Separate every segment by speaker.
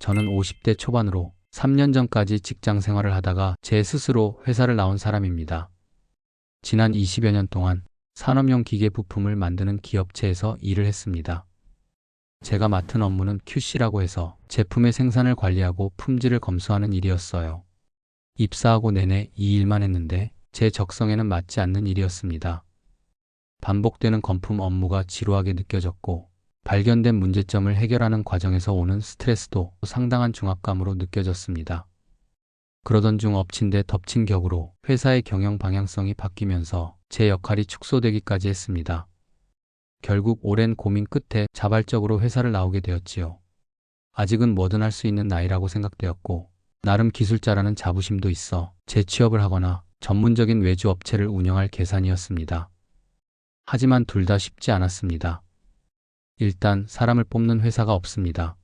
Speaker 1: 저는 50대 초반으로 3년 전까지 직장 생활을 하다가 제 스스로 회사를 나온 사람입니다. 지난 20여 년 동안 산업용 기계 부품을 만드는 기업체에서 일을 했습니다. 제가 맡은 업무는 QC라고 해서 제품의 생산을 관리하고 품질을 검수하는 일이었어요. 입사하고 내내 이 일만 했는데 제 적성에는 맞지 않는 일이었습니다. 반복되는 건품 업무가 지루하게 느껴졌고 발견된 문제점을 해결하는 과정에서 오는 스트레스도 상당한 중압감으로 느껴졌습니다. 그러던 중 엎친 데 덮친 격으로 회사의 경영 방향성이 바뀌면서 제 역할이 축소되기까지 했습니다. 결국 오랜 고민 끝에 자발적으로 회사를 나오게 되었지요. 아직은 뭐든 할 수 있는 나이라고 생각되었고 나름 기술자라는 자부심도 있어 재취업을 하거나 전문적인 외주 업체를 운영할 계산이었습니다. 하지만 둘 다 쉽지 않았습니다. 일단 사람을 뽑는 회사가 없습니다.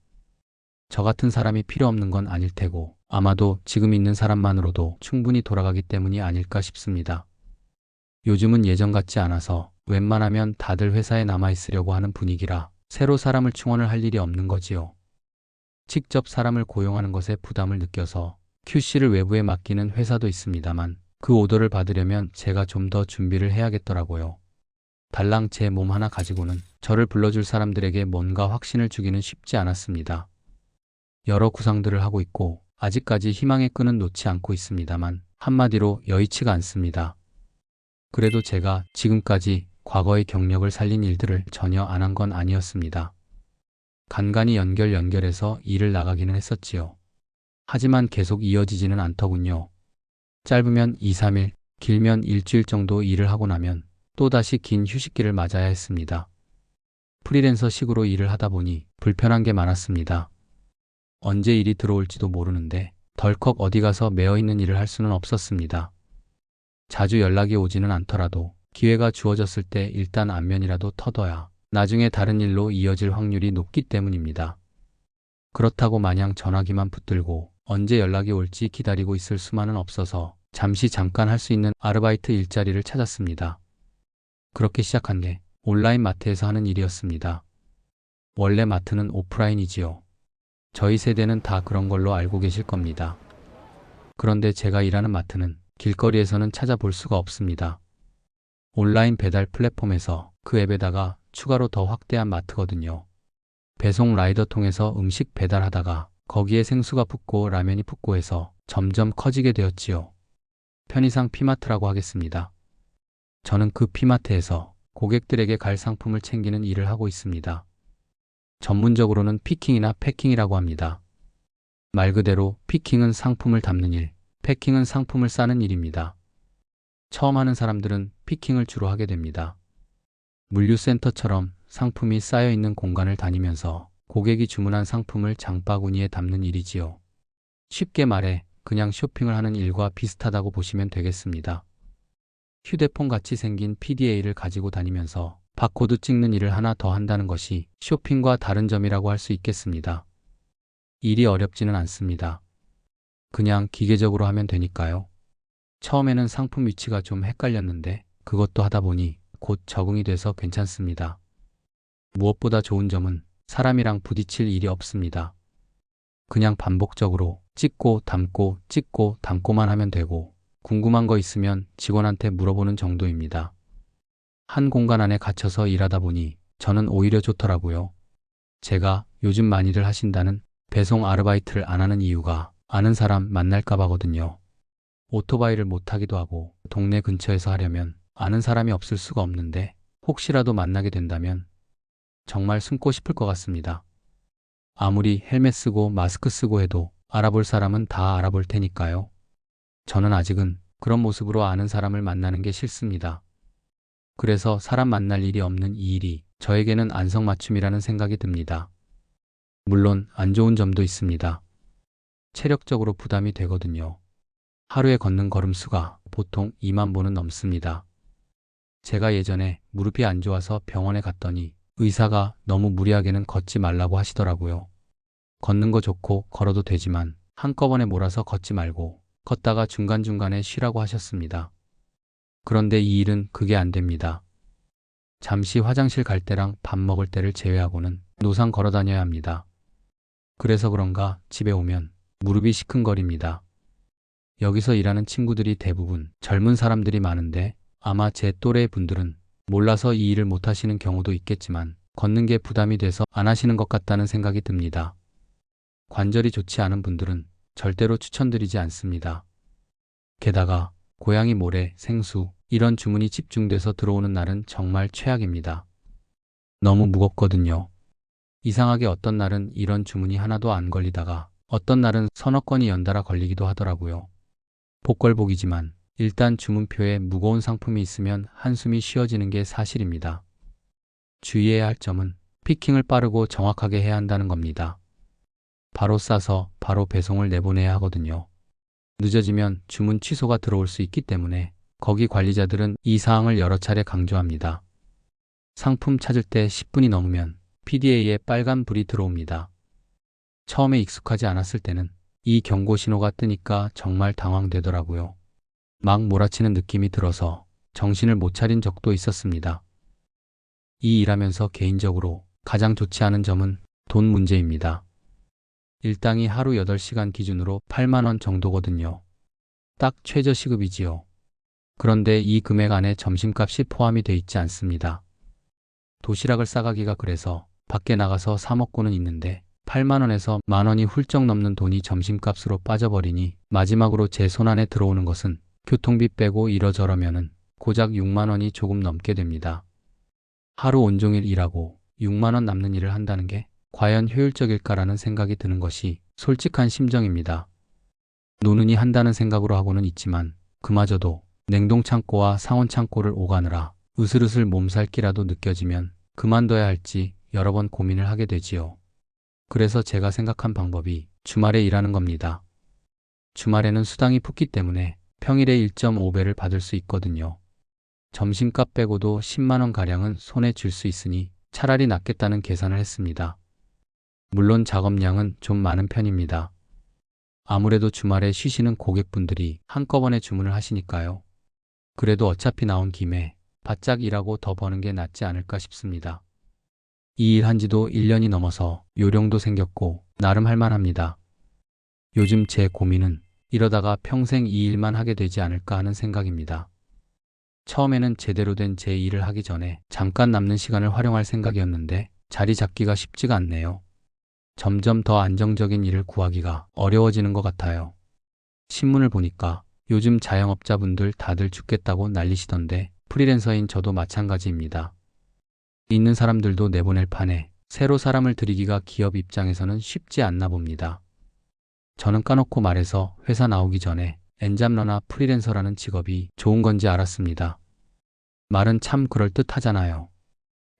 Speaker 1: 저 같은 사람이 필요 없는 건 아닐 테고 아마도 지금 있는 사람만으로도 충분히 돌아가기 때문이 아닐까 싶습니다. 요즘은 예전 같지 않아서 웬만하면 다들 회사에 남아있으려고 하는 분위기라 새로 사람을 충원을 할 일이 없는 거지요. 직접 사람을 고용하는 것에 부담을 느껴서 QC를 외부에 맡기는 회사도 있습니다만 그 오더를 받으려면 제가 좀 더 준비를 해야겠더라고요. 달랑 제 몸 하나 가지고는 저를 불러줄 사람들에게 뭔가 확신을 주기는 쉽지 않았습니다. 여러 구상들을 하고 있고 아직까지 희망의 끈은 놓지 않고 있습니다만 한마디로 여의치가 않습니다. 그래도 제가 지금까지 과거의 경력을 살린 일들을 전혀 안 한 건 아니었습니다. 간간히 연결해서 일을 나가기는 했었지요. 하지만 계속 이어지지는 않더군요. 짧으면 2, 3일, 길면 일주일 정도 일을 하고 나면 또다시 긴 휴식기를 맞아야 했습니다. 프리랜서식으로 일을 하다 보니 불편한 게 많았습니다. 언제 일이 들어올지도 모르는데 덜컥 어디 가서 매어있는 일을 할 수는 없었습니다. 자주 연락이 오지는 않더라도 기회가 주어졌을 때 일단 안면이라도 터둬야 나중에 다른 일로 이어질 확률이 높기 때문입니다. 그렇다고 마냥 전화기만 붙들고 언제 연락이 올지 기다리고 있을 수만은 없어서 잠깐 할 수 있는 아르바이트 일자리를 찾았습니다. 그렇게 시작한 게 온라인 마트에서 하는 일이었습니다. 원래 마트는 오프라인이지요. 저희 세대는 다 그런 걸로 알고 계실 겁니다. 그런데 제가 일하는 마트는 길거리에서는 찾아볼 수가 없습니다. 온라인 배달 플랫폼에서 그 앱에다가 추가로 더 확대한 마트거든요. 배송 라이더 통해서 음식 배달하다가 거기에 생수가 붙고 라면이 붙고 해서 점점 커지게 되었지요. 편의상 피마트라고 하겠습니다. 저는 그 피마트에서 고객들에게 갈 상품을 챙기는 일을 하고 있습니다. 전문적으로는 피킹이나 패킹이라고 합니다. 말 그대로 피킹은 상품을 담는 일, 패킹은 상품을 싸는 일입니다. 처음 하는 사람들은 피킹을 주로 하게 됩니다. 물류센터처럼 상품이 쌓여있는 공간을 다니면서 고객이 주문한 상품을 장바구니에 담는 일이지요. 쉽게 말해 그냥 쇼핑을 하는 일과 비슷하다고 보시면 되겠습니다. 휴대폰 같이 생긴 PDA를 가지고 다니면서 바코드 찍는 일을 하나 더 한다는 것이 쇼핑과 다른 점이라고 할 수 있겠습니다. 일이 어렵지는 않습니다. 그냥 기계적으로 하면 되니까요. 처음에는 상품 위치가 좀 헷갈렸는데 그것도 하다 보니 곧 적응이 돼서 괜찮습니다. 무엇보다 좋은 점은 사람이랑 부딪힐 일이 없습니다. 그냥 반복적으로 찍고 담고 찍고 담고만 하면 되고 궁금한 거 있으면 직원한테 물어보는 정도입니다. 한 공간 안에 갇혀서 일하다 보니 저는 오히려 좋더라고요. 제가 요즘 많이들 하신다는 배송 아르바이트를 안 하는 이유가 아는 사람 만날까 봐거든요. 오토바이를 못 타기도 하고 동네 근처에서 하려면 아는 사람이 없을 수가 없는데 혹시라도 만나게 된다면 정말 숨고 싶을 것 같습니다. 아무리 헬멧 쓰고 마스크 쓰고 해도 알아볼 사람은 다 알아볼 테니까요. 저는 아직은 그런 모습으로 아는 사람을 만나는 게 싫습니다. 그래서 사람 만날 일이 없는 이 일이 저에게는 안성맞춤이라는 생각이 듭니다. 물론 안 좋은 점도 있습니다. 체력적으로 부담이 되거든요. 하루에 걷는 걸음수가 보통 2만 보는 넘습니다. 제가 예전에 무릎이 안 좋아서 병원에 갔더니 의사가 너무 무리하게는 걷지 말라고 하시더라고요. 걷는 거 좋고 걸어도 되지만 한꺼번에 몰아서 걷지 말고 걷다가 중간중간에 쉬라고 하셨습니다. 그런데 이 일은 그게 안 됩니다. 잠시 화장실 갈 때랑 밥 먹을 때를 제외하고는 노상 걸어 다녀야 합니다. 그래서 그런가 집에 오면 무릎이 시큰거립니다. 여기서 일하는 친구들이 대부분 젊은 사람들이 많은데 아마 제 또래 분들은 몰라서 이 일을 못 하시는 경우도 있겠지만 걷는 게 부담이 돼서 안 하시는 것 같다는 생각이 듭니다. 관절이 좋지 않은 분들은 절대로 추천드리지 않습니다. 게다가 고양이 모래, 생수 이런 주문이 집중돼서 들어오는 날은 정말 최악입니다. 너무 무겁거든요. 이상하게 어떤 날은 이런 주문이 하나도 안 걸리다가 어떤 날은 서너 건이 연달아 걸리기도 하더라고요. 복걸복이지만 일단 주문표에 무거운 상품이 있으면 한숨이 쉬어지는 게 사실입니다. 주의해야 할 점은 피킹을 빠르고 정확하게 해야 한다는 겁니다. 바로 싸서 바로 배송을 내보내야 하거든요. 늦어지면 주문 취소가 들어올 수 있기 때문에 거기 관리자들은 이 사항을 여러 차례 강조합니다. 상품 찾을 때 10분이 넘으면 PDA에 빨간 불이 들어옵니다. 처음에 익숙하지 않았을 때는 이 경고 신호가 뜨니까 정말 당황되더라고요. 막 몰아치는 느낌이 들어서 정신을 못 차린 적도 있었습니다. 이 일하면서 개인적으로 가장 좋지 않은 점은 돈 문제입니다. 일당이 하루 8시간 기준으로 8만 원 정도거든요. 딱 최저시급이지요. 그런데 이 금액 안에 점심값이 포함이 돼 있지 않습니다. 도시락을 싸가기가 그래서 밖에 나가서 사 먹고는 있는데 8만 원에서 만 원이 훌쩍 넘는 돈이 점심값으로 빠져버리니 마지막으로 제 손안에 들어오는 것은 교통비 빼고 이러저러면은 고작 6만 원이 조금 넘게 됩니다. 하루 온종일 일하고 6만 원 남는 일을 한다는 게 과연 효율적일까라는 생각이 드는 것이 솔직한 심정입니다. 노는이 한다는 생각으로 하고는 있지만 그마저도 냉동창고와 상온창고를 오가느라 으슬으슬 몸살기라도 느껴지면 그만둬야 할지 여러 번 고민을 하게 되지요. 그래서 제가 생각한 방법이 주말에 일하는 겁니다. 주말에는 수당이 붙기 때문에 평일에 1.5배를 받을 수 있거든요. 점심값 빼고도 10만 원가량은 손에 쥘 수 있으니 차라리 낫겠다는 계산을 했습니다. 물론 작업량은 좀 많은 편입니다. 아무래도 주말에 쉬시는 고객분들이 한꺼번에 주문을 하시니까요. 그래도 어차피 나온 김에 바짝 일하고 더 버는 게 낫지 않을까 싶습니다. 이 일 한 지도 1년이 넘어서 요령도 생겼고 나름 할만합니다. 요즘 제 고민은 이러다가 평생 이 일만 하게 되지 않을까 하는 생각입니다. 처음에는 제대로 된 제 일을 하기 전에 잠깐 남는 시간을 활용할 생각이었는데 자리 잡기가 쉽지가 않네요. 점점 더 안정적인 일을 구하기가 어려워지는 것 같아요. 신문을 보니까 요즘 자영업자분들 다들 죽겠다고 난리시던데 프리랜서인 저도 마찬가지입니다. 있는 사람들도 내보낼 판에 새로 사람을 들이기가 기업 입장에서는 쉽지 않나 봅니다. 저는 까놓고 말해서 회사 나오기 전에 엔잡러나 프리랜서라는 직업이 좋은 건지 알았습니다. 말은 참 그럴듯하잖아요.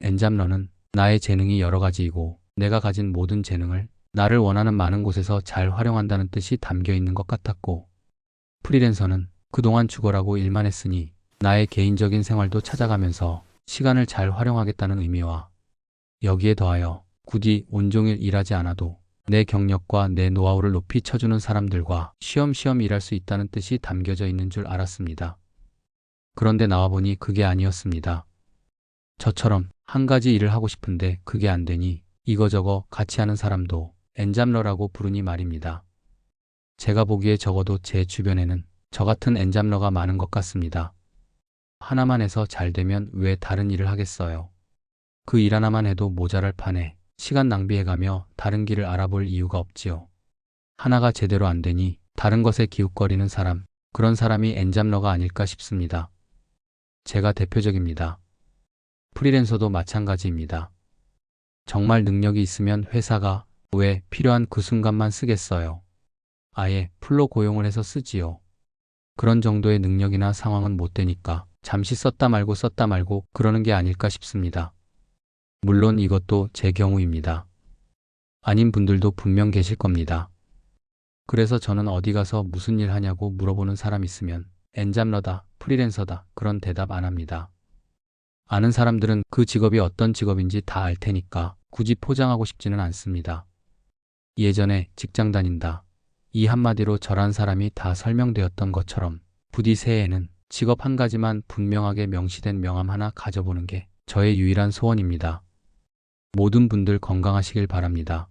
Speaker 1: 엔잡러는 나의 재능이 여러 가지이고 내가 가진 모든 재능을 나를 원하는 많은 곳에서 잘 활용한다는 뜻이 담겨 있는 것 같았고, 프리랜서는 그동안 죽어라고 일만 했으니 나의 개인적인 생활도 찾아가면서 시간을 잘 활용하겠다는 의미와 여기에 더하여 굳이 온종일 일하지 않아도 내 경력과 내 노하우를 높이 쳐주는 사람들과 쉬엄쉬엄 일할 수 있다는 뜻이 담겨져 있는 줄 알았습니다. 그런데 나와보니 그게 아니었습니다. 저처럼 한 가지 일을 하고 싶은데 그게 안 되니 이거저거 같이 하는 사람도 엔잡러라고 부르니 말입니다. 제가 보기에 적어도 제 주변에는 저 같은 엔잡러가 많은 것 같습니다. 하나만 해서 잘 되면 왜 다른 일을 하겠어요. 그 일 하나만 해도 모자랄 판에 시간 낭비해가며 다른 길을 알아볼 이유가 없지요. 하나가 제대로 안 되니 다른 것에 기웃거리는 사람, 그런 사람이 엔잡러가 아닐까 싶습니다. 제가 대표적입니다. 프리랜서도 마찬가지입니다. 정말 능력이 있으면 회사가 왜 필요한 그 순간만 쓰겠어요. 아예 풀로 고용을 해서 쓰지요. 그런 정도의 능력이나 상황은 못 되니까 잠시 썼다 말고 그러는 게 아닐까 싶습니다. 물론 이것도 제 경우입니다. 아닌 분들도 분명 계실 겁니다. 그래서 저는 어디 가서 무슨 일 하냐고 물어보는 사람 있으면 엔잡러다, 프리랜서다 그런 대답 안 합니다. 아는 사람들은 그 직업이 어떤 직업인지 다 알 테니까 굳이 포장하고 싶지는 않습니다. 예전에 직장 다닌다. 이 한마디로 저란 사람이 다 설명되었던 것처럼 부디 새해에는 직업 한 가지만 분명하게 명시된 명함 하나 가져보는 게 저의 유일한 소원입니다. 모든 분들 건강하시길 바랍니다.